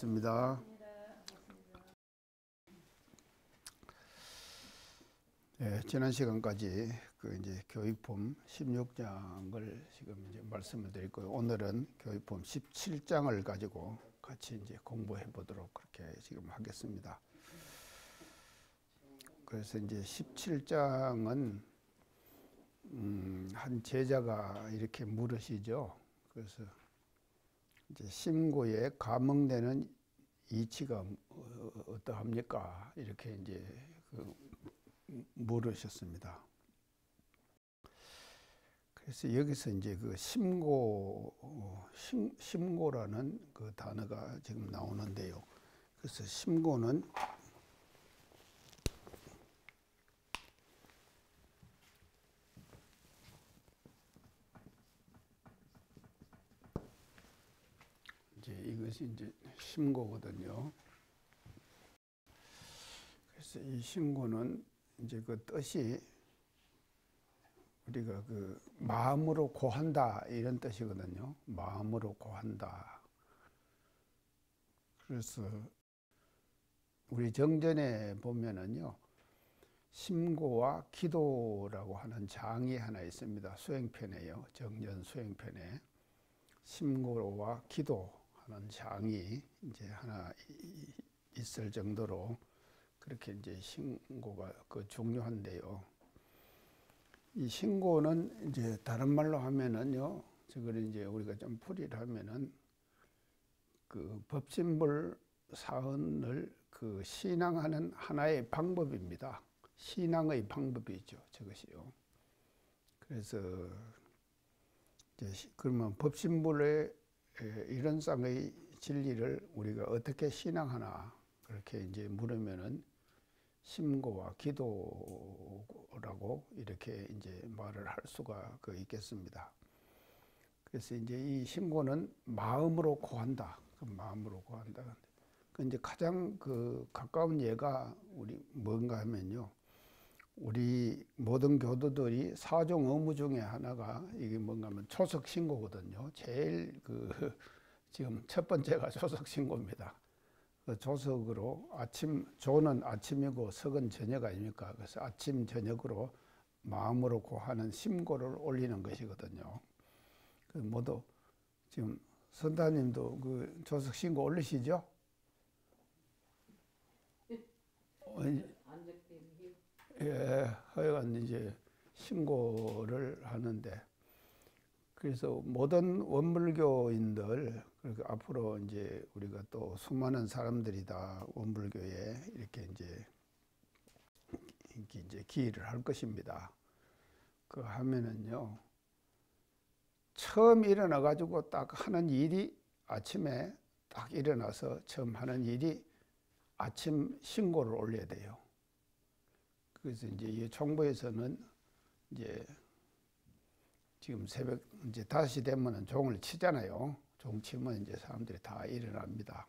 있습니다. 네, 지난 시간까지 이제 교육품 16장을 지금 이제 말씀을 드렸고요. 오늘은 교육품 17장을 가지고 같이 이제 공부해 보도록 그렇게 지금 하겠습니다. 그래서 이제 17장은 한 제자가 이렇게 물으시죠. 그래서 이제 심고에 감흥되는 이치가 어떠합니까? 이렇게 이제 물으셨습니다. 그래서 여기서 이제 그 심고라는 그 단어가 지금 나오는데요. 그래서 심고는 이것이 이제 심고거든요. 그래서 이 심고는 이제 그 뜻이 우리가 그 마음으로 고한다 이런 뜻이거든요. 마음으로 고한다. 그래서 우리 정전에 보면은요, 심고와 기도라고 하는 장이 하나 있습니다. 수행편에요. 정전 수행편에 심고와 기도 하는 장이 이제 하나 있을 정도로 그렇게 이제 심고가 중요한데요. 이 심고는 이제 다른 말로 하면은요, 저걸 이제 우리가 좀 풀이를 하면은 그 법신불 사언을 그 신앙하는 하나의 방법입니다. 신앙의 방법이죠, 저것이요. 그래서 이제 그러면 법신불의 이런 쌍의 진리를 우리가 어떻게 신앙하나 그렇게 이제 물으면은 심고와 기도라고 이렇게 이제 말을 할 수가 있겠습니다. 그래서 이제 이 심고는 마음으로 고한다. 마음으로 고한다. 그 이제 가장 가까운 예가 우리 뭔가 하면요, 우리 모든 교도들이 사종 의무 중에 하나가 이게 뭔가 하면 초석 신고거든요. 제일 지금 첫 번째가 초석 신고입니다. 조석으로 조는 아침이고 석은 저녁 아닙니까? 그래서 아침 저녁으로 마음으로 고하는 심고를 올리는 것이거든요. 모두 지금 선사님도 조석 신고 올리시죠? 예, 하여간 이제 신고를 하는데, 그래서 모든 원불교인들, 그리고 앞으로 이제 우리가 또 수많은 사람들이 다 원불교에 이렇게 이제 기일을 할 것입니다. 하면은요, 처음 일어나 가지고 딱 하는 일이 아침에 딱 일어나서 처음 하는 일이 아침 신고를 올려야 돼요. 그래서 이제 이 총부에서는 이제 지금 새벽 이제 5시 되면은 종을 치잖아요. 종 치면 이제 사람들이 다 일어납니다.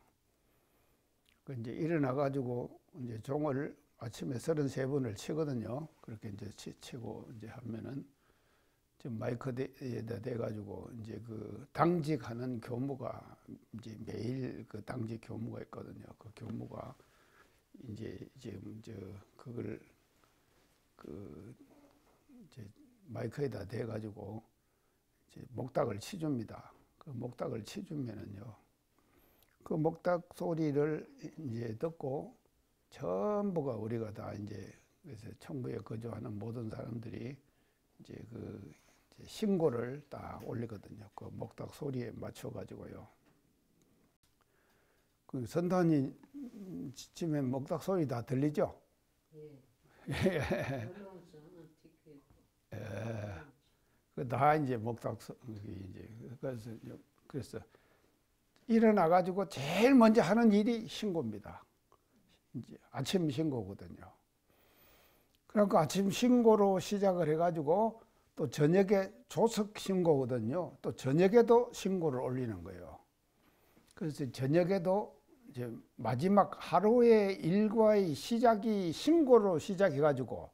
이제 일어나 가지고 이제 종을 아침에 33번을 치거든요. 그렇게 이제 치고 이제 하면은 지금 마이크에다 대 가지고 이제 당직하는 교무가 이제 매일 당직 교무가 있거든요. 그 교무가 이제 지금 그걸 이제 마이크에다 대 가지고 이제 목닥을 치줍니다. 그 목닥을 치주면은요, 그 목닥 소리를 이제 듣고 전부가 우리가 다 이제 그래서 청부에 거주하는 모든 사람들이 이제 이제 신고를 딱 올리거든요. 그 목닥 소리에 맞춰 가지고요. 선단이 치면 목닥 소리 다 들리죠? 예. 다 이제 목닥 이제 그래서 일어나 가지고 제일 먼저 하는 일이 신고입니다. 이제 아침 신고거든요. 그러니까 아침 신고로 시작을 해가지고 또 저녁에 조석 신고거든요. 또 저녁에도 신고를 올리는 거예요. 그래서 저녁에도 이제 마지막 하루의 일과의 시작이 신고로 시작해가지고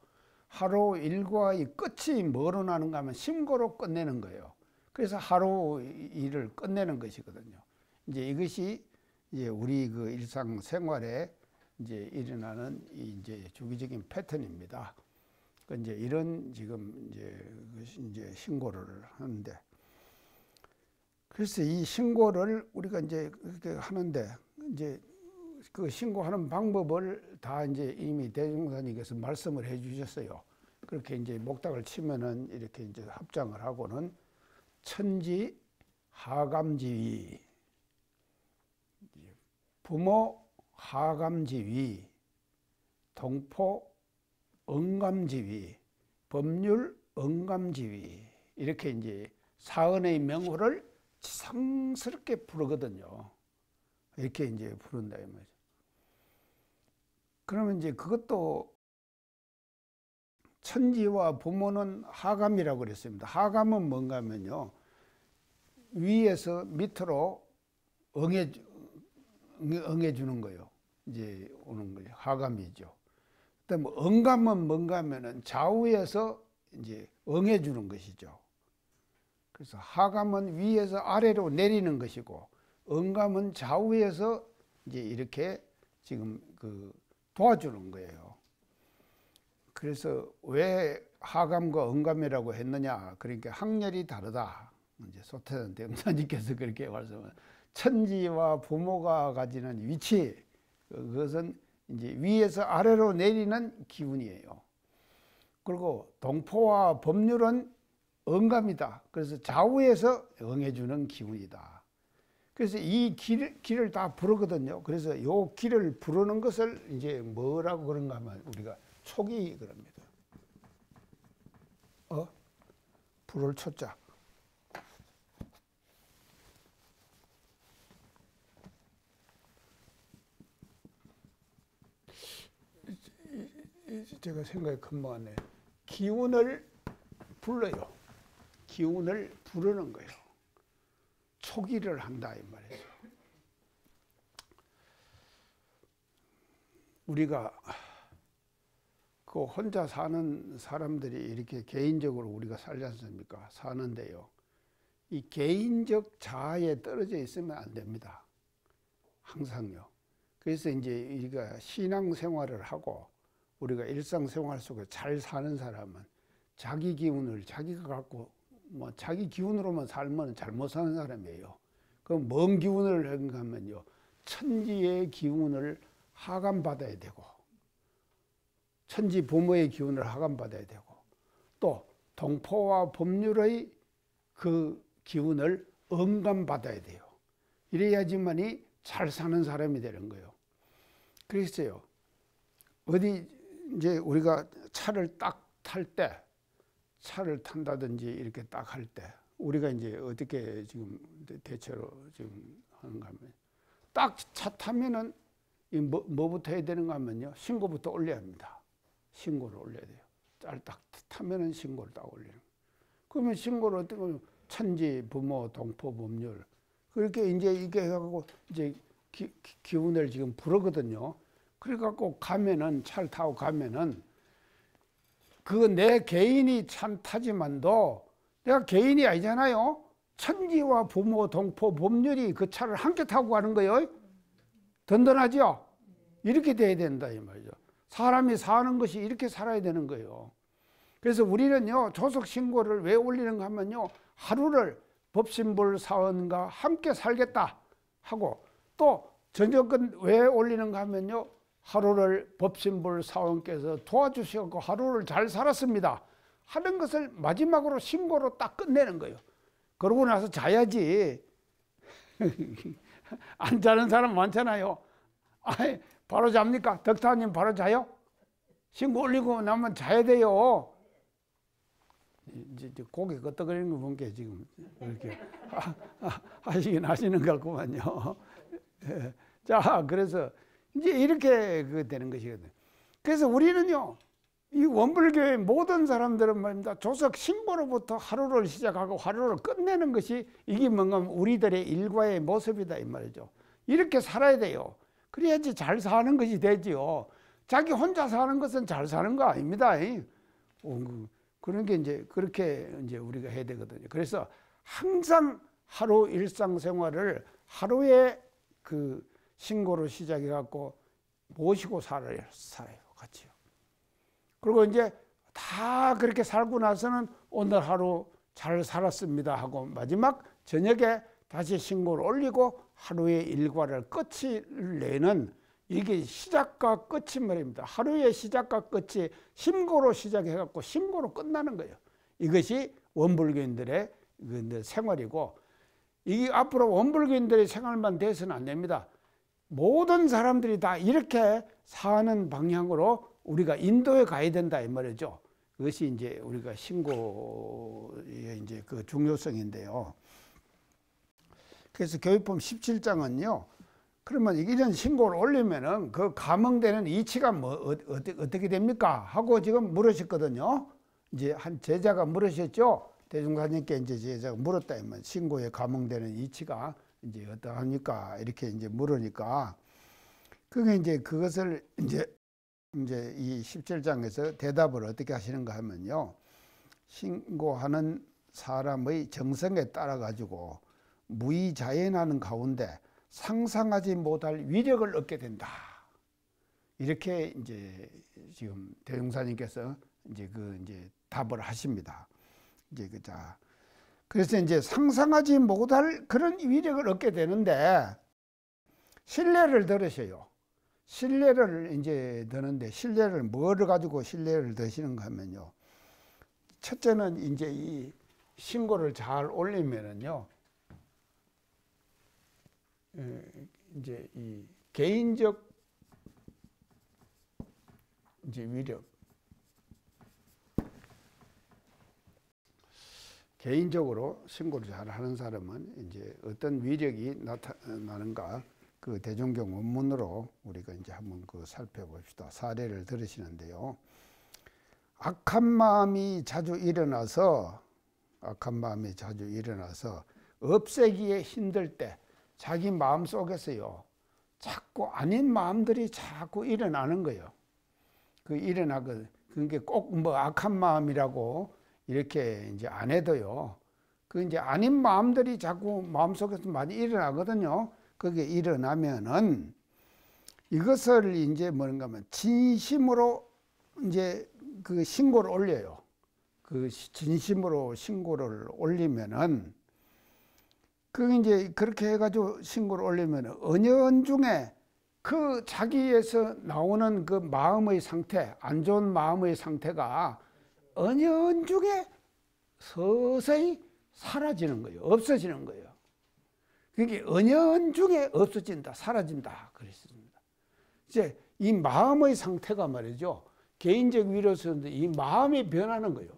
하루 일과의 끝이 뭐로 나는가 하면 신고로 끝내는 거예요. 그래서 하루 일을 끝내는 것이거든요. 이제 이것이 이제 우리 그 일상생활에 이제 일어나는 이제 주기적인 패턴입니다. 그 이제 이런 지금 이제 신고를 하는데, 그래서 이 신고를 우리가 이제 그렇게 하는데, 이제 그 신고하는 방법을 다 이제 이미 대종사님께서 말씀을 해 주셨어요. 그렇게 이제 목닥을 치면은 이렇게 이제 합장을 하고는 천지 하감지위, 부모 하감지위, 동포 응감지위, 법률 응감지위, 이렇게 이제 사언의 명호를 지성스럽게 부르거든요. 이렇게 이제 부른다 이 말이죠. 그러면 이제 그것도 천지와 부모는 하감이라고 그랬습니다. 하감은 뭔가 하면요, 위에서 밑으로 응해주는 거예요. 이제 오는 거예요. 하감이죠. 그다음에 응감은 뭔가 하면은 좌우에서 이제 응해주는 것이죠. 그래서 하감은 위에서 아래로 내리는 것이고, 응감은 좌우에서 이제 이렇게 지금 그 도와주는 거예요. 그래서 왜 하감과 응감이라고 했느냐? 그러니까 학렬이 다르다. 이제 소태산 대음사님께서 그렇게 말씀을, 천지와 부모가 가지는 위치, 그것은 이제 위에서 아래로 내리는 기운이에요. 그리고 동포와 법률은 응감이다. 그래서 좌우에서 응해주는 기운이다. 그래서 이 길을 다 부르거든요. 그래서 이 길을 부르는 것을 이제 뭐라고 그런가 하면 우리가 촉이 그럽니다. 불을 초자. 제가 생각이 금방 왔네. 기운을 불러요. 기운을 부르는 거예요. 초기를 한다 이 말이죠. 우리가 그 혼자 사는 사람들이 이렇게 개인적으로 우리가 살지 않습니까? 사는데요, 이 개인적 자아에 떨어져 있으면 안 됩니다. 항상요. 그래서 이제 우리가 신앙생활을 하고 우리가 일상생활 속에 잘 사는 사람은 자기 기운을 자기가 갖고 뭐 자기 기운으로만 살면 잘못 사는 사람이에요. 그럼 뭔 기운을 하면요, 천지의 기운을 하감받아야 되고, 천지 부모의 기운을 하감받아야 되고, 또 동포와 법률의 그 기운을 응감받아야 돼요. 이래야지만이 잘 사는 사람이 되는 거예요. 그랬어요. 어디 이제 우리가 차를 딱 탈 때, 차를 탄다든지 이렇게 딱 할 때, 우리가 이제 어떻게 지금 대체로 지금 하는가 하면, 딱 차 타면은 뭐부터 해야 되는가 하면요, 신고부터 올려야 합니다. 신고를 올려야 돼요. 딱 타면은 신고를 딱 올리는 거예요. 그러면 신고를 어떻게 하면 천지, 부모, 동포, 법률, 그렇게 이제 이게 해갖고 이제 기운을 지금 부르거든요. 그래갖고 가면은, 차를 타고 가면은, 그 내 개인이 참 타지만도 내가 개인이 아니잖아요. 천지와 부모, 동포, 법률이 그 차를 함께 타고 가는 거예요. 든든하죠? 이렇게 돼야 된다 이 말이죠. 사람이 사는 것이 이렇게 살아야 되는 거예요. 그래서 우리는요, 조석신고를 왜 올리는가 하면요, 하루를 법신불 사원과 함께 살겠다 하고, 또 저녁은 왜 올리는가 하면요, 하루를 법신불 사원께서 도와주셔서 하루를 잘 살았습니다 하는 것을 마지막으로 신고로 딱 끝내는 거예요. 그러고 나서 자야지. 안 자는 사람 많잖아요. 아이, 바로 잡니까? 덕타님 바로 자요? 신고 올리고 나면 자야 돼요. 이제 고개 끄덕거리는 거 보니까 지금 이렇게 하시긴 하시는 것 같구만요. 자, 그래서 이제 이렇게 되는 것이거든요. 그래서 우리는요, 이 원불교의 모든 사람들은 말입니다, 조석 신고로부터 하루를 시작하고 하루를 끝내는 것이 이게 뭔가 우리들의 일과의 모습이다 이 말이죠. 이렇게 살아야 돼요. 그래야지 잘 사는 것이 되지요. 자기 혼자 사는 것은 잘 사는 거 아닙니다. 그런 게 이제 그렇게 이제 우리가 해야 되거든요. 그래서 항상 하루 일상생활을 하루에 그 신고로 시작해 갖고 모시고 살아요, 같이요. 그리고 이제 다 그렇게 살고 나서는 오늘 하루 잘 살았습니다 하고 마지막 저녁에 다시 신고를 올리고 하루의 일과를 끝을 내는, 이게 시작과 끝이 말입니다. 하루의 시작과 끝이 신고로 시작해 갖고 신고로 끝나는 거예요. 이것이 원불교인들의 생활이고, 이 앞으로 원불교인들의 생활만 돼서는 안 됩니다. 모든 사람들이 다 이렇게 사는 방향으로 우리가 인도에 가야 된다 이 말이죠. 그것이 이제 우리가 신고의 이제 그 중요성인데요. 그래서 교육법 17장은요. 그러면 이런 신고를 올리면은 그 감흥되는 이치가 어떻게 됩니까? 하고 지금 물으셨거든요. 이제 한 제자가 물으셨죠. 대중사님께 이제 제자가 물었다 하면 신고에 감흥되는 이치가 이제 어떠합니까? 이렇게 이제 물으니까 그게 이제 그것을 이제 이 17장에서 대답을 어떻게 하시는가 하면요. 신고하는 사람의 정성에 따라 가지고 무의자연하는 가운데 상상하지 못할 위력을 얻게 된다. 이렇게 이제 지금 대종사님께서 이제 이제 답을 하십니다. 이제 그래서 이제 상상하지 못할 그런 위력을 얻게 되는데 신뢰를 들으셔요. 신뢰를 이제 드는데 신뢰를 뭐를 가지고 신뢰를 드시는가 하면요. 첫째는 이제 이 신고를 잘 올리면은요. 이제 이 개인적 이제 위력, 개인적으로 신고를 잘 하는 사람은 이제 어떤 위력이 나타나는가, 그 대종경 원문으로 우리가 이제 한번 살펴봅시다. 사례를 들으시는데요. 악한 마음이 자주 일어나서 없애기에 힘들 때 자기 마음 속에서요, 자꾸 아닌 마음들이 자꾸 일어나는 거예요. 그게 꼭 뭐 악한 마음이라고 이렇게 이제 안 해도요, 그 이제 아닌 마음들이 자꾸 마음속에서 많이 일어나거든요. 그게 일어나면은 이것을 이제 뭔가 하면 진심으로 이제 그 신고를 올려요. 그 진심으로 신고를 올리면은 그 이제 그렇게 해가지고 신고를 올리면은 은연중에 그 자기에서 나오는 그 마음의 상태, 안 좋은 마음의 상태가 은연중에 서서히 사라지는 거예요. 없어지는 거예요. 그게 은연중에 없어진다, 사라진다 그랬습니다. 이제 이 마음의 상태가 말이죠. 개인적 위로서인데 이 마음이 변하는 거예요.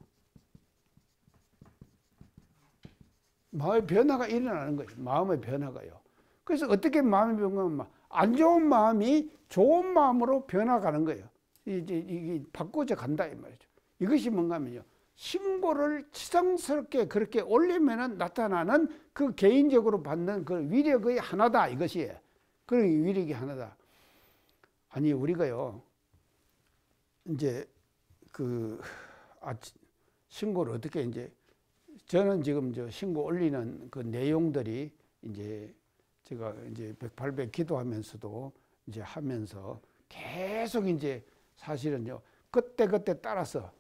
마음의 변화가 일어나는 거예요. 마음의 변화가요. 그래서 어떻게 마음이 변하면 안 좋은 마음이 좋은 마음으로 변화가는 거예요. 이게 바꿔져 간다 이 말이죠. 이것이 뭔가 하면요. 신고를 치상스럽게 그렇게 올리면은 나타나는 그 개인적으로 받는 그 위력의 하나다 이것이. 그런 위력이 하나다. 아니 우리가요. 이제 신고를 어떻게 이제 저는 지금 신고 올리는 그 내용들이 이제 제가 이제 108배 기도하면서도 이제 하면서 계속 이제 사실은요. 그때 따라서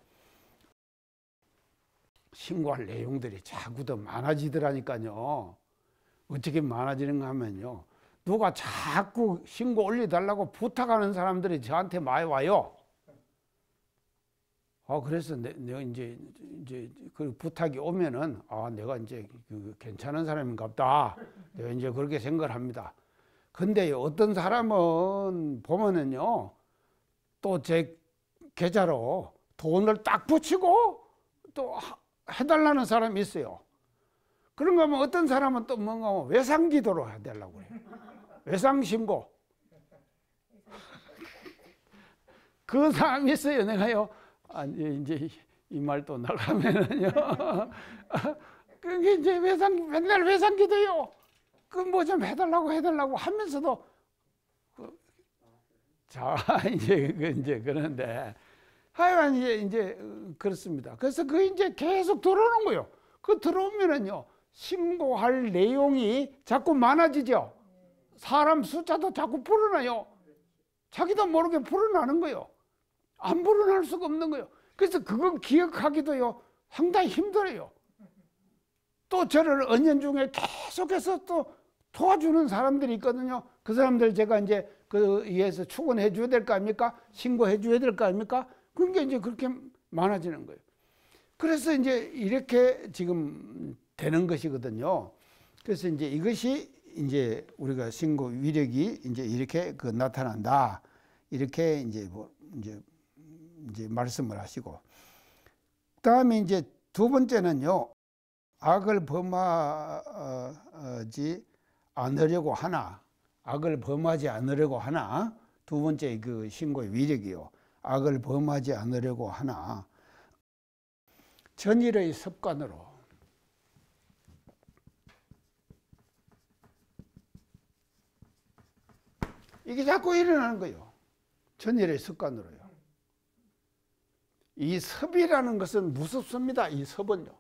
신고할 내용들이 자꾸 더 많아지더라니까요. 어떻게 많아지는가 하면요. 누가 자꾸 신고 올려달라고 부탁하는 사람들이 저한테 많이 와요. 그래서 내가 이제 그 부탁이 오면은, 내가 이제 괜찮은 사람인가 보다. 내가 이제 그렇게 생각을 합니다. 근데 어떤 사람은 보면은요, 또 제 계좌로 돈을 딱 붙이고 또 해달라는 사람이 있어요. 그런가 하면 어떤 사람은 또 뭔가 외상기도로 해달라고 그래요. 외상신고. 그 사람이 있어요. 내가요. 이제 이 말 또 나가면은요. 그게 이제 맨날 외상기도요. 그 뭐 좀 해달라고 하면서도 이제 그런데 하여간 이제 그렇습니다. 그래서 그 이제 계속 들어오는 거예요. 그 들어오면은요. 신고할 내용이 자꾸 많아지죠. 사람 숫자도 자꾸 불어나요. 자기도 모르게 불어나는 거요. 안 불어날 수가 없는 거요. 그래서 그건 기억하기도요 상당히 힘들어요. 또 저를 은연중에 계속해서 또 도와주는 사람들이 있거든요. 그 사람들 제가 이제 그 위해서 축원해 줘야 될 거 아닙니까? 신고해 줘야 될 거 아닙니까? 그런 게 이제 그렇게 많아지는 거예요. 그래서 이제 이렇게 지금 되는 것이거든요. 그래서 이제 이것이 이제 우리가 신고 위력이 이제 이렇게 그 나타난다. 이렇게 이제 뭐 이제 말씀을 하시고. 그다음에 이제 두 번째는요. 악을 범하지 않으려고 하나. 악을 범하지 않으려고 하나. 두 번째 그 신고의 위력이요. 악을 범하지 않으려고 하나. 전일의 습관으로. 이게 자꾸 일어나는 거예요. 전일의 습관으로요. 이 섭이라는 것은 무섭습니다. 이 섭은요.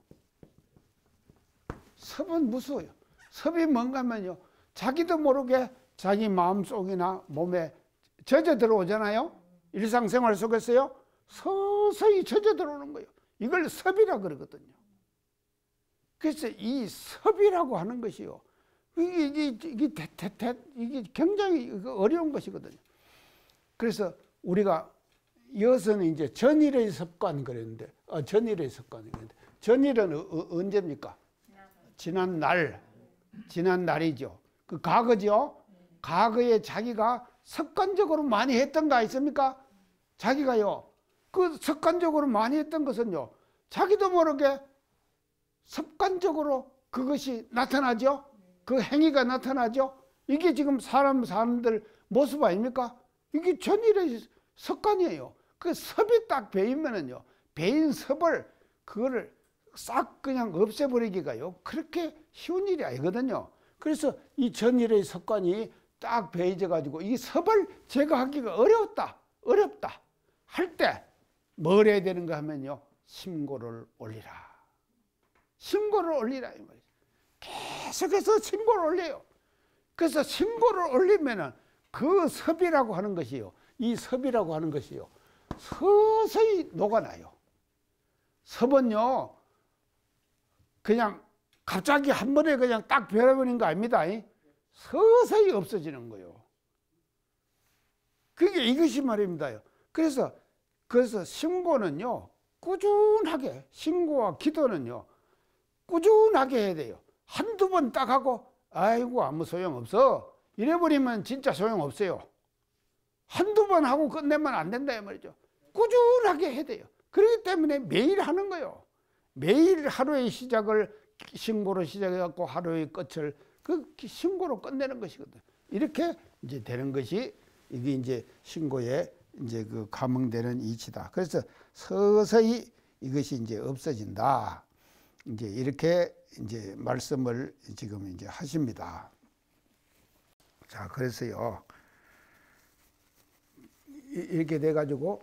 섭은 무서워요. 섭이 뭔가 하면요. 자기도 모르게 자기 마음속이나 몸에 젖어 들어오잖아요. 일상생활 속에서요. 서서히 젖어 들어오는 거예요. 이걸 섭이라 그러거든요. 그래서 이 섭이라고 하는 것이요. 이게 굉장히 어려운 것이거든요. 그래서 우리가 이것은 이제 전일의 습관 그랬는데, 전일의 습관 그랬는데, 전일은 언제입니까? 지난 날이죠. 그 과거죠. 과거에 자기가 습관적으로 많이 했던 거 있습니까? 자기가요. 그 습관적으로 많이 했던 것은요. 자기도 모르게 습관적으로 그것이 나타나죠. 그 행위가 나타나죠. 이게 지금 사람들 모습 아닙니까? 이게 전일의 습관이에요. 그 섭이 딱 배이면은요. 배인 섭을 그거를 싹 그냥 없애버리기가요. 그렇게 쉬운 일이 아니거든요. 그래서 이 전일의 습관이 딱 배이져 가지고 이 섭을 제거하기가 어렵다 할 때 뭘 해야 되는가 하면요. 신고를 올리라. 신고를 올리라 이 말이죠. 계속해서 신고를 올려요. 그래서 신고를 올리면은 그 섭이라고 하는 것이요. 이 섭이라고 하는 것이요. 서서히 녹아나요. 섭은요. 그냥 갑자기 한 번에 그냥 딱 변해버린 거 아닙니다. 서서히 없어지는 거예요. 그게 이것이 말입니다. 그래서 신고는요. 꾸준하게 신고와 기도는요. 꾸준하게 해야 돼요. 한두 번 딱 하고 아이고 아무 소용없어. 이래버리면 진짜 소용없어요. 한두 번 하고 끝내면 안 된다 이 말이죠. 꾸준하게 해야 돼요. 그렇기 때문에 매일 하는 거예요. 매일 하루의 시작을 신고로 시작해갖고 하루의 끝을 그 신고로 끝내는 것이거든요. 이렇게 이제 되는 것이 이게 이제 신고의 이제 그 감흥되는 이치다. 그래서 서서히 이것이 이제 없어진다. 이제 이렇게 이제 말씀을 지금 이제 하십니다. 자, 그래서요. 이렇게 돼가지고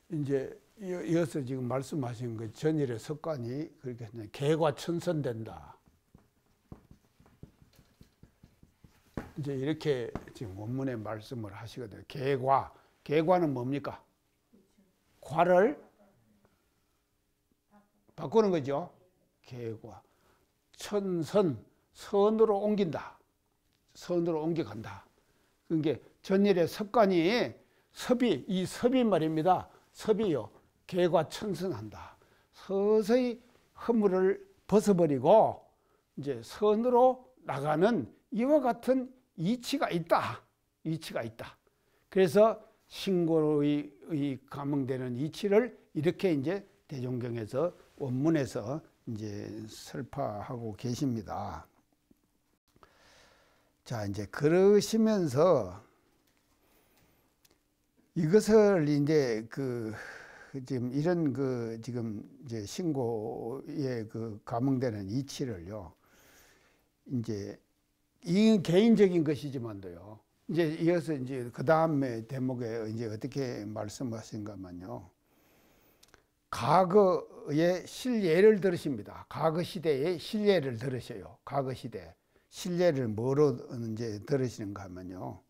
이제 이어서 지금 말씀하신 그 전일의 습관이 그렇게 개과천선된다. 이제 이렇게 지금 원문에 말씀을 하시거든요. 개과는 뭡니까? 과를 바꾸는 거죠. 개과. 천선, 선으로 옮긴다. 선으로 옮겨간다. 그게 전일의 습관이 이 섭이 말입니다. 섭이요. 개과천선한다. 서서히 허물을 벗어버리고 이제 선으로 나가는 이와 같은 이치가 있다. 그래서 신고의 감흥되는 이치를 이렇게 이제 대종경에서 원문에서 이제 설파하고 계십니다. 자, 이제 그러시면서 이것을 이제 지금 이런 지금 이제 신고의 감흥되는 이치를요. 이제 이 개인적인 것이지만도요. 이제 이어서 이제 그 다음에 대목에 이제 어떻게 말씀하신가면요. 과거의 실예를 들으십니다. 과거 시대의 실예를 들으셔요. 과거 시대. 실례를 뭐로 이제 들으시는가 하면요.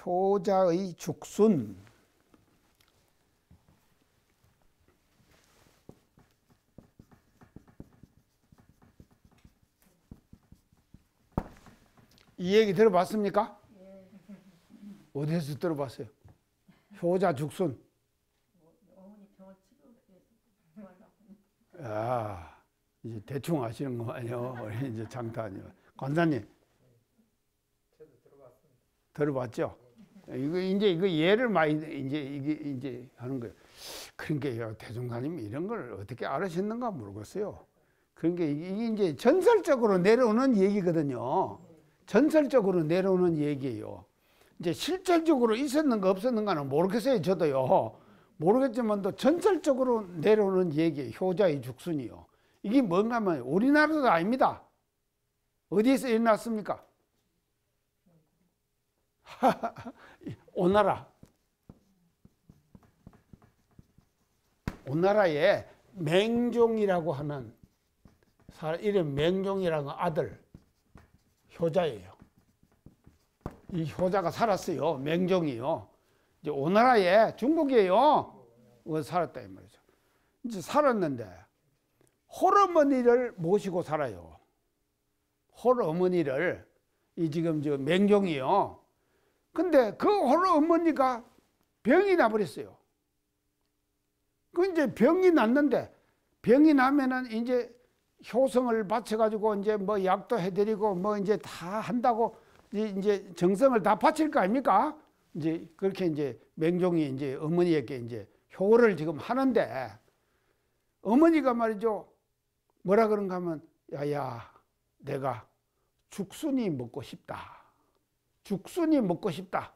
효자의 죽순. 이 얘기 들어봤습니까? 어디에서 들어봤어요? 효자 죽순. 아, 이제 대충 아시는 거 아니에요? 이제 장단이요. 관사님. 들어봤죠? 이거 예를 많이 이제 하는 거예요. 그러니까 대종사님 이런 걸 어떻게 알으셨는가 모르겠어요. 그러니까 이게 이제 전설적으로 내려오는 얘기거든요. 전설적으로 내려오는 얘기예요. 이제 실질적으로 있었는가 없었는가는 모르겠어요. 저도요. 모르겠지만도 전설적으로 내려오는 얘기예요. 효자의 죽순이요. 이게 뭔가 하면 우리나라도 아닙니다. 어디에서 일어났습니까? 오나라. 오나라에 맹종이라고 하는 사람, 이름 맹종이라는 아들 효자예요. 이 효자가 살았어요. 맹종이요. 이제 오나라에 중국이에요. 살았다 이 말이죠. 이제 살았는데 홀어머니를 모시고 살아요. 홀어머니를 이 지금 저 맹종이요. 근데 그 홀어머니가 병이 나버렸어요. 그 이제 병이 났는데 병이 나면은 이제 효성을 바쳐가지고 이제 뭐 약도 해드리고 뭐 이제 다 한다고 이제 정성을 다 바칠 거 아닙니까? 이제 그렇게 이제 맹종이 이제 어머니에게 이제 효를 지금 하는데 어머니가 말이죠. 뭐라 그런가 하면 야야 내가 죽순이 먹고 싶다. 죽순이 먹고 싶다.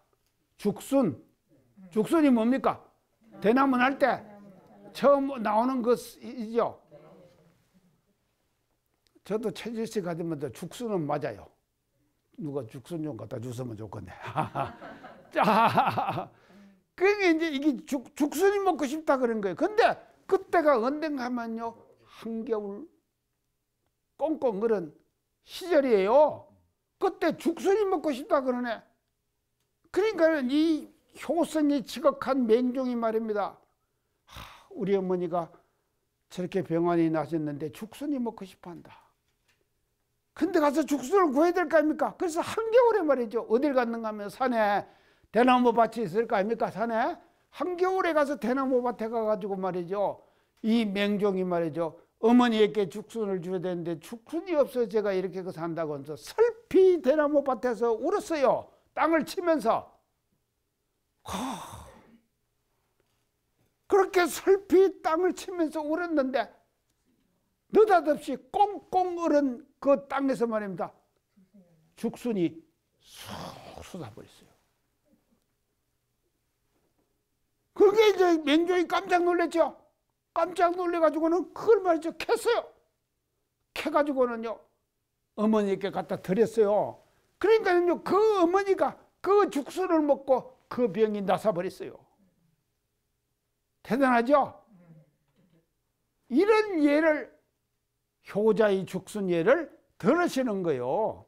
죽순이 뭡니까? 대나무 날 때 처음 나오는 것이죠. 저도 최질식 가지면 죽순은 맞아요. 누가 죽순 좀 갖다 주시면 좋겠네. 자, 그게 이제 이게 죽순이 먹고 싶다 그런 거예요. 근데 그때가 언젠가 하면요. 한겨울 꽁꽁 그런 시절이에요. 그때 죽순이 먹고 싶다 그러네. 그러니까 이 효성이 지극한 맹종이 말입니다. 우리 어머니가 저렇게 병환이 나셨는데 죽순이 먹고 싶어 한다. 근데 가서 죽순을 구해야 될 거 아닙니까? 그래서 한겨울에 말이죠. 어딜 갔는가 하면 산에 대나무 밭이 있을 거 아닙니까? 산에. 한겨울에 가서 대나무 밭에 가가지고 말이죠. 이 맹종이 말이죠. 어머니에게 죽순을 줘야 되는데 죽순이 없어서 제가 이렇게 산다고 해서 슬피 대나무 밭에서 울었어요. 땅을 치면서. 그렇게 슬피 땅을 치면서 울었는데 느닷없이 꽁꽁 얼은 그 땅에서 말입니다. 죽순이 쑥 쏟아버렸어요. 그게 이제 맹종이 깜짝 놀랐죠. 깜짝 놀래가지고는 그걸 말이죠. 캤어요. 캐가지고는요. 어머니께 갖다 드렸어요. 그러니까요. 그 어머니가 그 죽순을 먹고 그 병이 나서버렸어요. 대단하죠? 이런 예를 효자의 죽순 예를 들으시는 거요.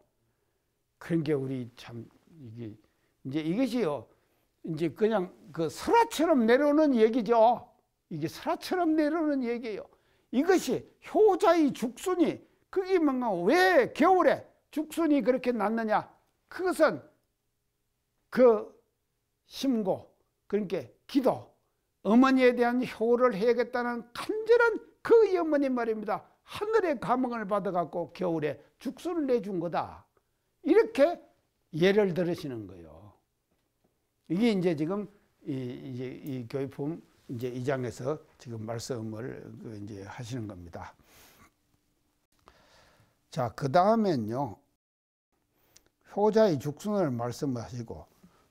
그러니까 우리 참 이게 이제 이것이요. 이제 그냥 그 설화처럼 내려오는 얘기죠. 이게 설화처럼 내려오는 얘기예요. 이것이 효자의 죽순이 그게 뭔가 왜 겨울에 죽순이 그렇게 났느냐? 그것은 그 심고 그러니까 기도 어머니에 대한 효를 해야겠다는 간절한 그 어머니 말입니다. 하늘의 감흥을 받아갖고 겨울에 죽순을 내준 거다. 이렇게 예를 들으시는 거예요. 이게 이제 지금 이 교육품 이제 2장에서 지금 말씀을 이제 하시는 겁니다. 자, 그 다음엔요. 효자의 죽순을 말씀하시고,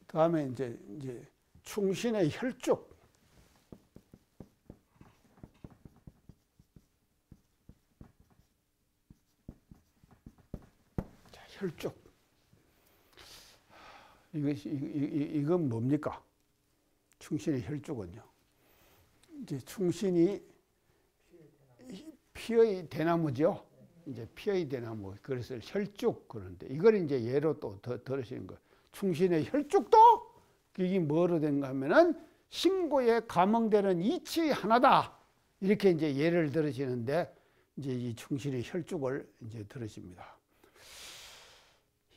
다음에 이제 충신의 혈죽. 자, 혈죽. 이건 뭡니까? 충신의 혈죽은요. 이제 충신이 피의 대나무죠. 이제 피의 대나무, 그래서 혈쭉 그런데 이걸 이제 예로 또 들으시는 거예요. 충신의 혈쭉도 이게 뭐로 된가 하면은 신고에 감응되는 이치 하나다. 이렇게 이제 예를 들으시는데 이제 이 충신의 혈쭉을 이제 들으십니다.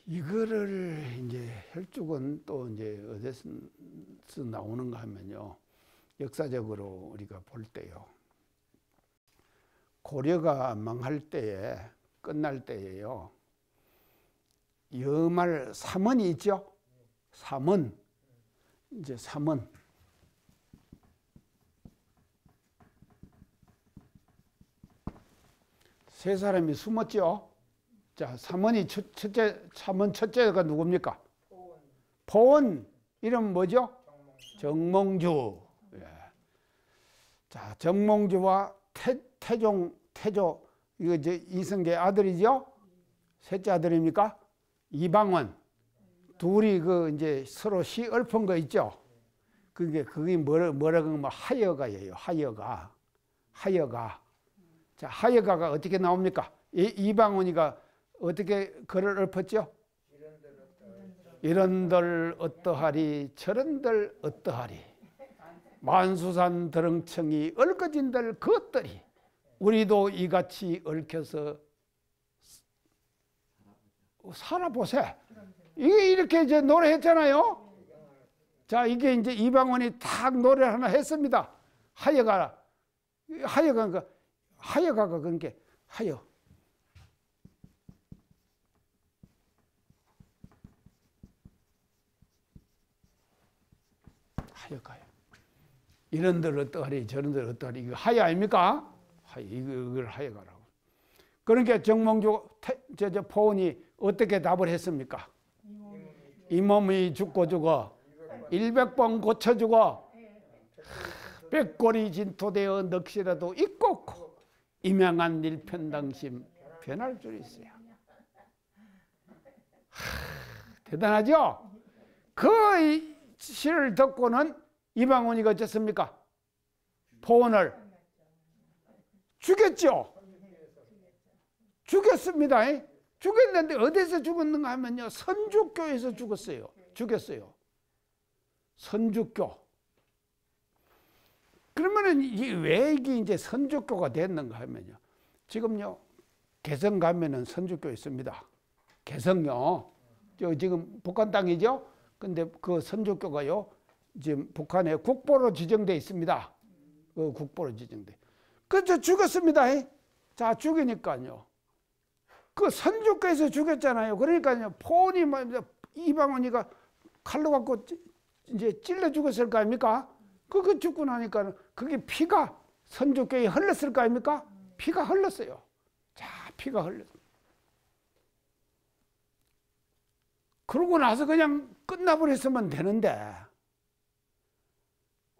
이거를 이제 혈쭉은 또 이제 어디서 나오는가 하면요. 역사적으로 우리가 볼 때요. 고려가 망할 때에 끝날 때에요. 여말 삼원이 있죠. 삼원. 이제 삼원. 세 사람이 숨었죠. 자, 삼원이 삼원 첫째가 누굽니까? 포원. 이름 뭐죠? 정몽주. 예. 자, 정몽주와 태조, 이거 이제 이성계 아들이죠? 셋째 아들입니까? 이방원. 둘이 그 이제 서로 시 읊은 거 있죠? 그게 뭐라고 하면 하여가예요. 하여가. 자, 하여가가 어떻게 나옵니까? 이방원이가 어떻게 글을 읊었죠? 이런들 어떠하리 저런들 어떠하리 만수산 드렁청이 얽어진들 그것들이 우리도 이같이 얽혀서 살아보세. 이게 이렇게 이제 노래했잖아요. 자, 이게 이제 이방원이 딱 노래 하나 했습니다. 하여가가 그런 게 하여가요. 이런들 어떠하리 저런들 어떠하리 이거 하여 아닙니까? 이걸 하여가라고. 그러니까 정몽주 포원이 어떻게 답을 했습니까? 이 몸이 죽고 죽어 100번 고쳐 죽어 백골이 진토되어 넋이라도 있고 임양한 일편당심 변할 줄 있어요. 대단하죠? 그 시를 듣고는 이방원이가 어쨌습니까? 포원을 죽였죠. 죽였습니다. 죽였는데 어디서 죽었는가 하면요. 선주교에서 죽였어요. 선주교. 그러면은 왜 이게 이제 선주교가 됐는가 하면요. 지금요. 개성 가면은 선주교 있습니다. 개성요. 지금 북한 땅이죠. 근데 그 선주교가요. 지금 북한에 국보로 지정돼 있습니다. 국보로 지정돼. 그래서 죽었습니다. 자, 죽이니까요. 그 선주교에서 죽였잖아요. 그러니까요. 포원이 이방원이가 칼로 갖고 이제 찔러 죽었을 거 아닙니까? 그거 죽고 나니까 그게 피가 선주교에 흘렀을 거 아닙니까? 피가 흘렀어요. 자, 피가 흘렀어요. 그러고 나서 그냥 끝나버렸으면 되는데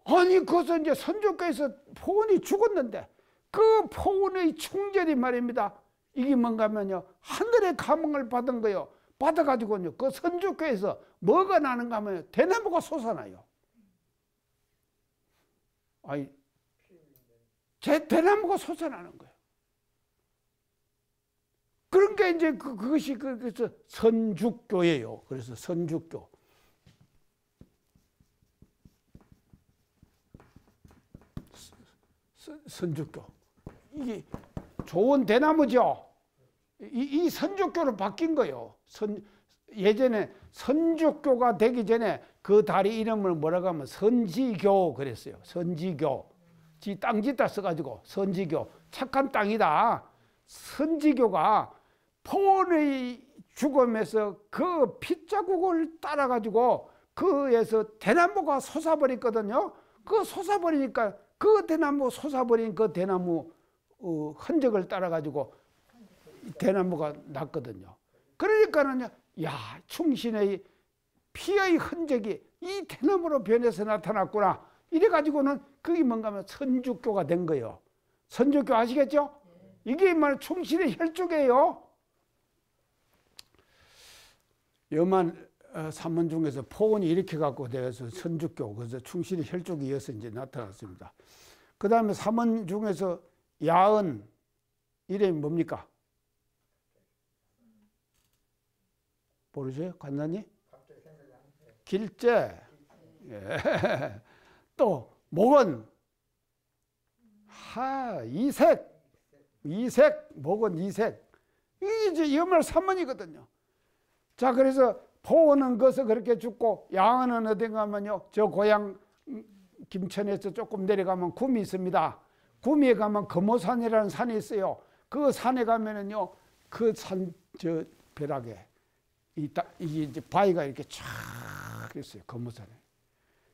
아니 거기서 이제 선조교에서 포원이 죽었는데 그 포원의 충절이 말입니다. 이게 뭔가 하면요. 하늘의 감흥을 받은 거요. 받아가지고요. 그 선조교에서 뭐가 나는가 하면 대나무가 솟아나요. 아니, 대나무가 솟아나는 거예요. 그런 게 이제 그것이 그래서 선주교예요. 그래서 선주교. 선주교. 이게 좋은 대나무죠. 이 선주교로 바뀐 거예요. 예전에 선주교가 되기 전에 그 다리 이름을 뭐라고 하면 선지교 그랬어요. 선지교. 땅 짓다 써가지고 선지교. 착한 땅이다. 선지교가 포원의 죽음에서 그 핏자국을 따라가지고 그에서 대나무가 솟아버렸거든요. 그 솟아버리니까 그 대나무 솟아버린 그 대나무 흔적을 따라가지고 대나무가 났거든요. 그러니까는요, 야, 충신의 피의 흔적이 이 대나무로 변해서 나타났구나. 이래가지고는 그게 뭔가 하면 선주교가 된 거예요. 선주교 아시겠죠? 이게 말 충신의 혈족이에요. 여만 산문 중에서 포원이 이렇게 갖고 되어서 선주교, 그래서 충신의 혈족이 이어서 이제 나타났습니다. 그 다음에 산문 중에서 야은, 이름이 뭡니까? 모르세요? 간단히? 길재. 예. 또 목은 이색. 목은 이색. 이게 이제 연말 3원이거든요. 자, 그래서 포는 것을 그렇게 죽고 양은 어딘가 하면요, 저 고향 김천에서 조금 내려가면 구미 있습니다. 구미에 가면 금오산이라는 산이 있어요. 그 산에 가면은요, 그 산 저 벼락에 이게 이제 바위가 이렇게 쫙 있어요. 금오산에.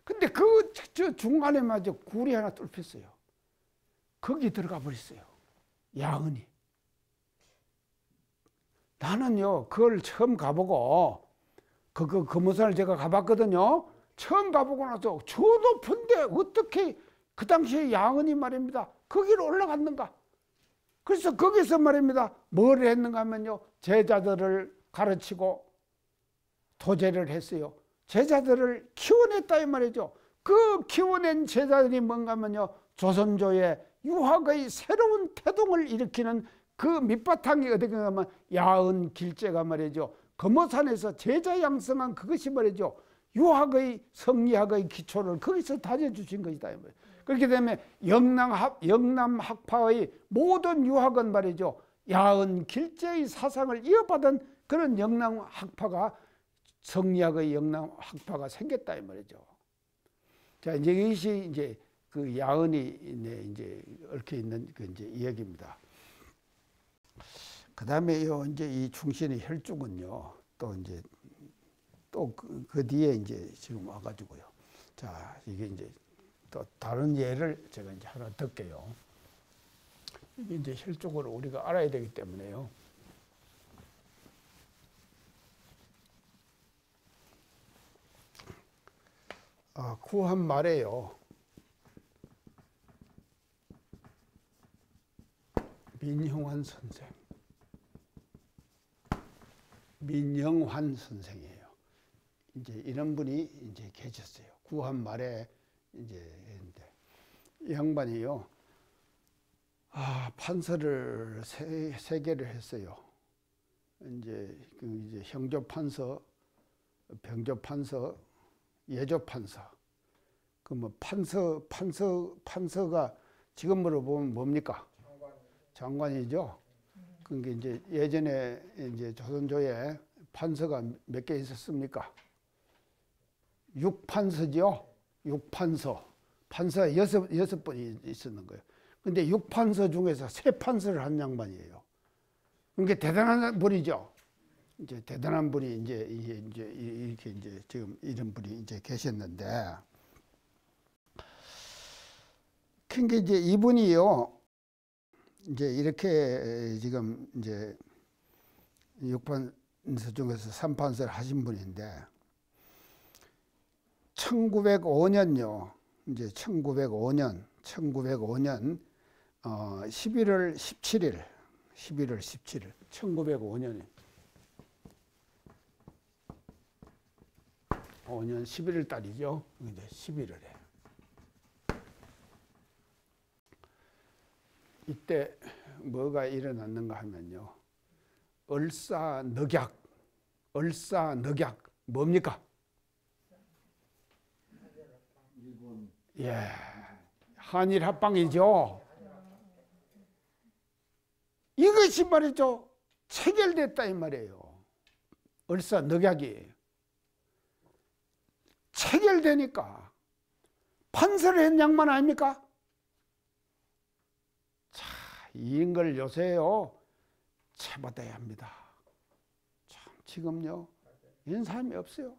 근데 그 저 중간에 마저 굴이 하나 뚫혔어요. 거기 들어가 버렸어요. 야은이. 나는요, 그걸 처음 가보고, 그 금오산을 제가 가봤거든요. 처음 가보고 나서 저 높은데 어떻게 그 당시에 야은이 말입니다. 거기로 올라갔는가? 그래서 거기서 말입니다. 뭘 했는가 하면요, 제자들을 가르치고 도제를 했어요. 제자들을 키워냈다 이 말이죠. 그 키워낸 제자들이 뭔가 하면요, 조선조의 유학의 새로운 태동을 일으키는 그 밑바탕이 어디 가면 야은 길재가 말이죠. 금오산에서 제자 양성한 그것이 말이죠. 유학의 성리학의 기초를 거기서 다져주신 것이다. 그렇게 되면 영남 학파의 모든 유학은 말이죠. 야은 길재의 사상을 이어받은 그런 영남 학파가 성리학의 영남 학파가 생겼다 이 말이죠. 자, 이제 이것이 이제 그 야은이 이제 얽혀 있는 그 이제 이야기입니다. 그 다음에요, 이제 이 충신의 혈족은요, 또 이제 또 그 뒤에 이제 지금 와가지고요. 자, 이게 이제 또 다른 예를 제가 이제 하나 듣게요. 이게 이제 혈족을 우리가 알아야 되기 때문에요. 구한 말에요. 민영환 선생이에요. 이제 이런 분이 이제 계셨어요. 구한 말에 이제 했는데 이 양반이요. 판서를 세 개를 했어요. 이제 이제 형조판서, 병조판서, 예조판서. 그 뭐 판서가 지금으로 보면 뭡니까? 장관이죠. 그게 이제 예전에 이제 조선조에 판서가 몇 개 있었습니까? 6판서죠. 6판서. 판서가 여섯 번이 있었는 거예요. 근데 6판서 중에서 3판서를 한 양반이에요. 그러니까 대단한 분이죠. 이제 대단한 분이 이제 이렇게 이제 지금 이런 분이 이제 계셨는데, 그러니까 이제 이분이요. 이제 이렇게 지금 이제 6판서 중에서 3판서를 하신 분인데 1905년요. 이제 1905년 11월 17일 1905년에 5년 11월 달이죠. 이제 11월에 이때 뭐가 일어났는가 하면요. 얼싸늑약 뭡니까? 예, 한일 합방이죠. 이것이 말이죠. 체결됐다 이 말이에요. 얼싸늑약이 체결되니까 판서를 한 양반 아닙니까? 자, 이런 걸 요새요 체받아야 합니다. 참 지금요 이런 사람이 없어요.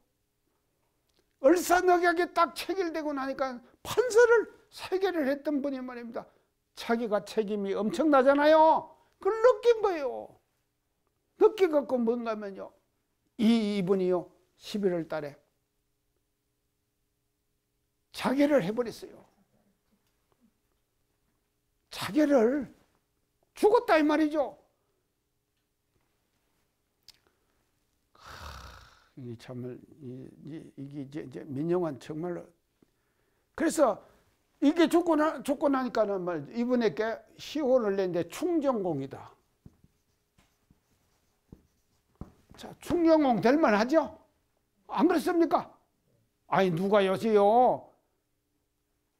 얼싸늑약이 딱 체결되고 나니까 판서를 3개를 했던 분이 말입니다. 자기가 책임이 엄청나잖아요. 그걸 느낀 거예요. 느끼갖고 뭔가 하면요. 이분이요 11월 달에 자결을 해버렸어요. 자결을 죽었다 이 말이죠. 이게 정말 이게 이제 민영환 정말로 그래서 이게 죽고 나니까는 말 이분에게 시호를 냈는데 충정공이다. 자, 충영공 될 만하죠? 안 그렇습니까? 아니 누가 요새요?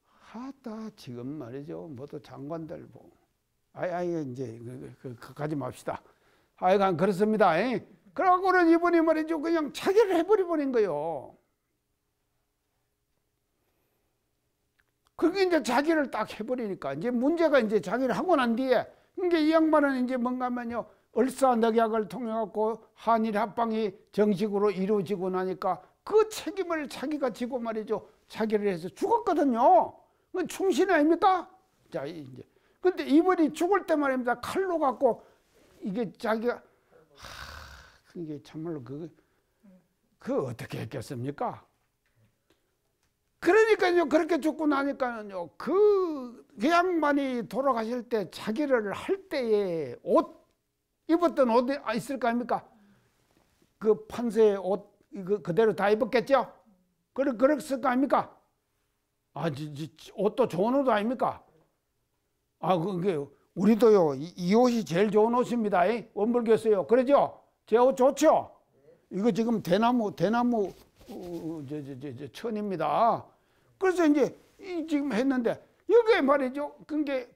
하다 지금 말이죠. 모두 장관들 뭐. 아이 이제 그까지 맙시다. 하여간 그렇습니다. 그러고는 이분이 말이죠. 그냥 자기를 해버린 거예요. 그게 이제 자기를 딱 해버리니까 이제 문제가 이제 자기를 하고 난 뒤에 이게 이 양반은 이제 뭔가 하면요. 을사늑약을 통해 갖고 한일 합방이 정식으로 이루어지고 나니까 그 책임을 자기가 지고 말이죠. 자기를 해서 죽었거든요. 그건 충신 아닙니까? 자, 이제. 근데 이분이 죽을 때 말입니다. 칼로 갖고 이게 자기가, 그게 참말로 그 어떻게 했겠습니까? 그러니까요. 그렇게 죽고 나니까는요. 그 양반이 돌아가실 때 자기를 할 때에 옷, 입었던 옷이 있을 거 아닙니까? 그 판서의 옷, 이거 그대로 다 입었겠죠? 그랬을 거 아닙니까? 옷도 좋은 옷 아닙니까? 그게, 우리도요, 이 옷이 제일 좋은 옷입니다. 원불교에서요. 그러죠? 제 옷 좋죠? 이거 지금 대나무, 천입니다. 그래서 이제, 지금 했는데, 여기에 말이죠.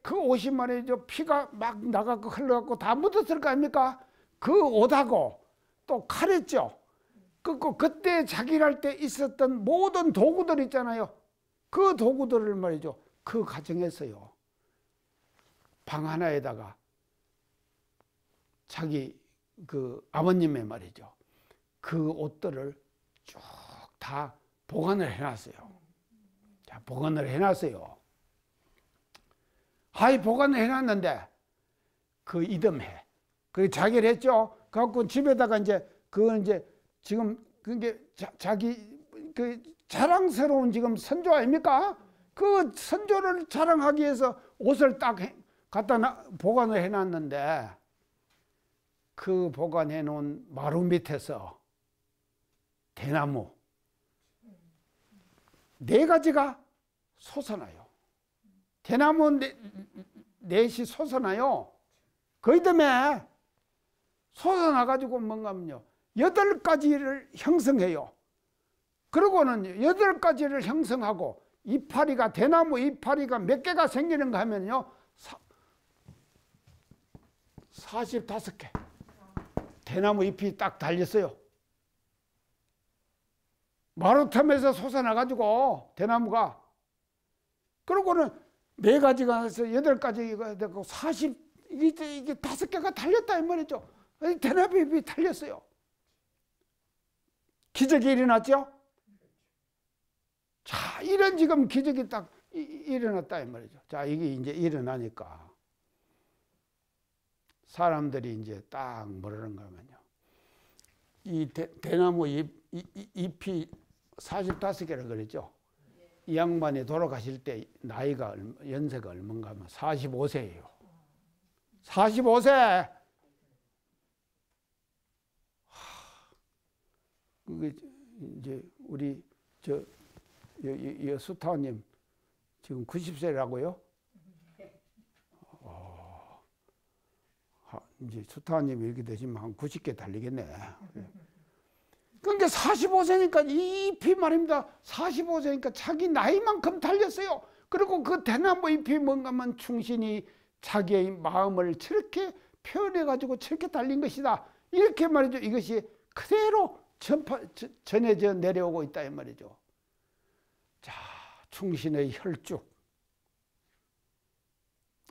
그 옷이 말이죠. 피가 막 나가고 흘러갖고 다 묻었을 거 아닙니까? 그 옷하고 또 칼했죠. 그때 자기를 할 때 있었던 모든 도구들 있잖아요. 그 도구들을 말이죠. 그 가정에서요. 방 하나에다가 자기 그 아버님의 말이죠. 그 옷들을 쭉 다 보관을 해놨어요. 자, 보관을 해놨어요. 보관을 해놨는데 그 이듬해 그 자기를 했죠. 갖고 집에다가 이제 그건 이제 지금 그게 자기 그 자랑스러운 지금 선조 아닙니까? 그 선조를 자랑하기 위해서 옷을 딱 갖다 보관을 해놨는데 그 보관해 놓은 마루 밑에서 대나무 4가지가 솟아나요. 대나무 넷이 솟아나요. 그 이듬해 솟아나가지고 뭔가 하면요. 8가지를 형성해요. 그러고는 8가지를 형성하고 이파리가, 대나무 이파리가 몇 개가 생기는가 하면요. 45개. 대나무 잎이 딱 달렸어요. 마루텀에서 솟아나가지고 대나무가. 그러고는 4가지가 해서 8가지가 되고 이게 5개가 달렸다 이 말이죠. 대나무 잎이 달렸어요. 기적이 일어났죠? 자, 이런 지금 기적이 딱 일어났다 이 말이죠. 자, 이게 이제 일어나니까 사람들이 이제 딱 뭐라는가 하면요. 이 대나무 잎이 45개라 그랬죠. 이 양반이 돌아가실 때 나이가 연세가 얼마인가 하면 45세예요. 45세. 그게 이제 우리 수타님 지금 90세라고요? 이제 수타님이 이렇게 되시면 한 90개 달리겠네. 그러니까 45세니까 이 잎이 말입니다. 45세니까 자기 나이만큼 달렸어요. 그리고 그 대나무 잎이 뭔가 하면 충신이 자기의 마음을 저렇게 표현해가지고 저렇게 달린 것이다. 이렇게 말이죠. 이것이 그대로 전해져 내려오고 있다 이 말이죠. 자, 충신의 혈쭉.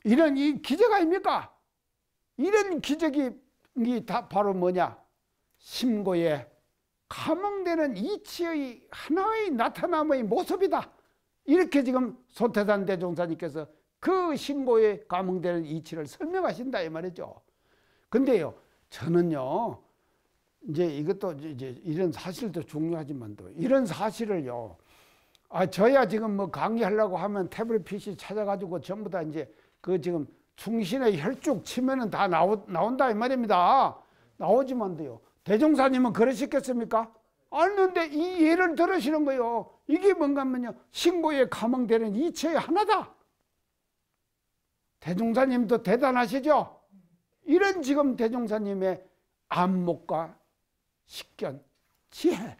이런 이 기적 아닙니까? 이런 기적이 다 바로 뭐냐? 심고에 감흥되는 이치의 하나의 나타남의 모습이다. 이렇게 지금 소태산 대종사님께서 그 심고에 감흥되는 이치를 설명하신다 이 말이죠. 근데요, 저는요, 이제 이것도 이제 이런 사실도 중요하지만도 이런 사실을요, 저야 지금 뭐 강의하려고 하면 태블릿 PC 찾아가지고 전부 다 이제 그 지금 충신의 혈쭉 치면은 다 나온다 이 말입니다. 나오지만도요. 대종사님은 그러셨겠습니까? 아는데 이 예를 들으시는 거예요. 이게 뭔가 하면요. 신고에 감흥되는 이치의 하나다. 대종사님도 대단하시죠? 이런 지금 대종사님의 안목과 식견, 지혜.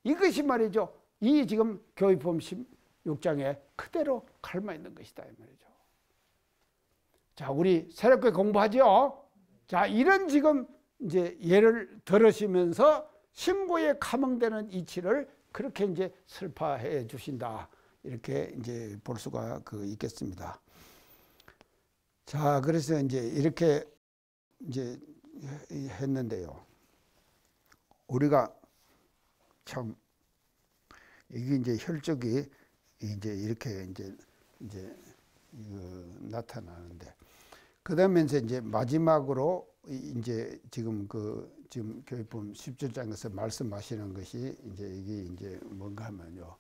이것이 말이죠. 이 지금 교육법 16장에 그대로 갈마 있는 것이다 이 말이죠. 자, 우리 새롭게 공부하죠. 자, 이런 지금 이제 예를 들으시면서 신고에 감흥되는 이치를 그렇게 이제 설파해 주신다. 이렇게 이제 볼 수가 있겠습니다. 자, 그래서 이제 이렇게 이제 했는데요. 우리가 참 이게 이제 혈족이 이제 이렇게 이제 나타나는데, 그다음에 이제 마지막으로 이제 지금 지금 교육법 17장에서 말씀하시는 것이 이제 이게 이제 뭔가 하면요.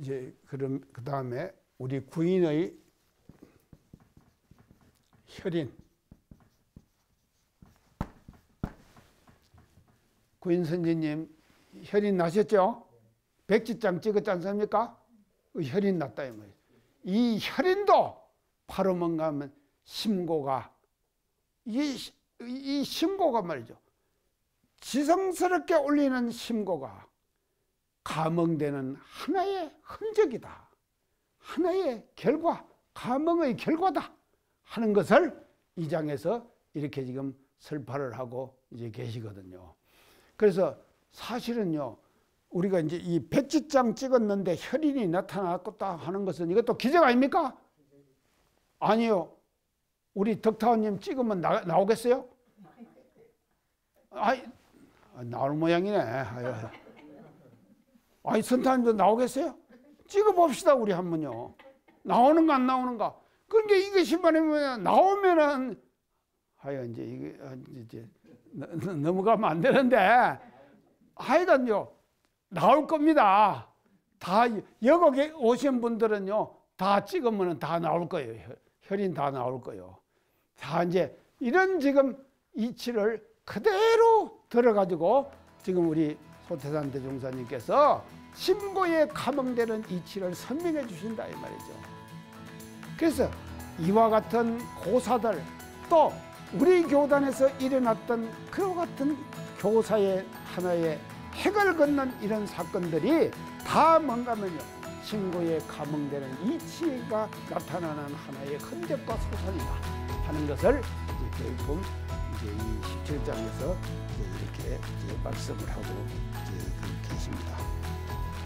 이제 그 다음에 우리 구인의 혈인, 구인 선지님 혈인 나셨죠? 백지장 찍었지 않습니까? 혈인 났다 이 말이에요. 이 혈인도 바로 뭔가 하면 심고가, 이 심고가 말이죠. 지성스럽게 올리는 심고가 감흥되는 하나의 흔적이다. 하나의 결과, 감흥의 결과다 하는 것을 이 장에서 이렇게 지금 설파를 하고 이제 계시거든요. 그래서 사실은요, 우리가 이제 이 백지장 찍었는데 혈인이 나타났다 하는 것은 이것도 기적 아닙니까? 아니요. 우리 덕타원님 찍으면 나오겠어요? 아이, 나올 모양이네. 아니, 선타님도 나오겠어요? 찍어봅시다, 우리 한번요. 나오는가 안 나오는가? 그러니까 이것이 말하면 나오면은 하여 이제 이게 넘어가면 안 되는데, 하여간요 나올 겁니다. 다 여기 오신 분들은요 다 찍으면 다 나올 거예요. 혈인 다 나올 거예요. 다 이제 이런 지금 이치를 그대로 들어가지고 지금 우리 소태산 대종사님께서 심고에 감흥되는 이치를 설명해 주신다 이 말이죠. 그래서 이와 같은 고사들, 또 우리 교단에서 일어났던 그와 같은 교사의 하나의 핵을 걷는 이런 사건들이 다 뭔가면요, 신고에 감흥되는 이치가 나타나는 하나의 흔적과 소산이다 하는 것을 이제 교육법 이제 이 17장에서 이렇게 이제 말씀을 하고 이제 계십니다.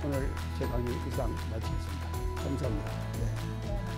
오늘 제 강의 이상 마치겠습니다. 감사합니다. 네.